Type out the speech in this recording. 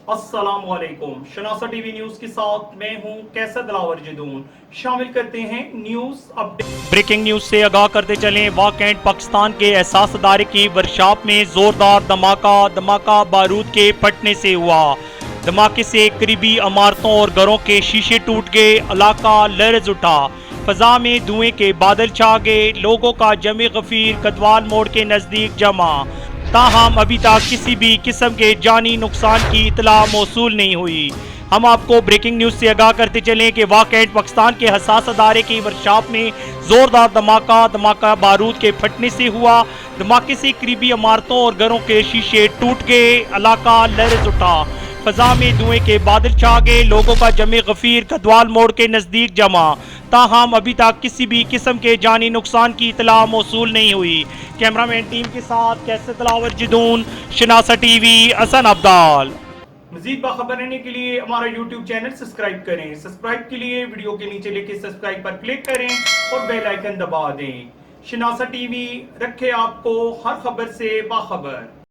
अस्सलामुअलैकुम। शनासा TV news के साथ मैं हूं कैसर दिलावर जदून। शामिल करते हैं न्यूज अपडेट। ब्रेकिंग न्यूज से आगाह करते चलें। वाकैंड पाकिस्तान के एहसास अदारे की वर्कशॉप में जोरदार धमाका बारूद के फटने से हुआ। धमाके से करीबी इमारतों और घरों के शीशे टूट गए। इलाका लर्ज उठा। फजा में धुएं के बादल छा गए। लोगों का जमे गफीर कदवाल मोड़ के नजदीक जमा। ताहम अभी तक किसी भी किस्म के जानी नुकसान की इतला मौसूल नहीं हुई। हम आपको ब्रेकिंग न्यूज से आगाह करते चलें कि वाकई पाकिस्तान के हसास अदारे की वर्कशॉप में जोरदार धमाका बारूद के फटने से हुआ। धमाके से करीबी इमारतों और घरों के शीशे टूट गए। इलाका लर्ज उठा। फजा में धुएं के बादल छा गए। लोगों का जमे गफीर कदवाल मोड़ के नजदीक जमा। ताहम अभी तक किसी भी किस्म के जानी नुकसान की इतला मौसूल नहीं हुई। कैमरामैन टीम के साथ कैसर दिलावर जदून, शनासा टीवी, हसन अब्दाल। मजीद बाखबर रहने के लिए हमारा YouTube चैनल सब्सक्राइब करें। सब्सक्राइब के लिए वीडियो के नीचे लिखे सब्सक्राइब पर क्लिक करें और बेल आइकन दबा दें। शनासा टीवी रखे आपको हर खबर से बाखबर।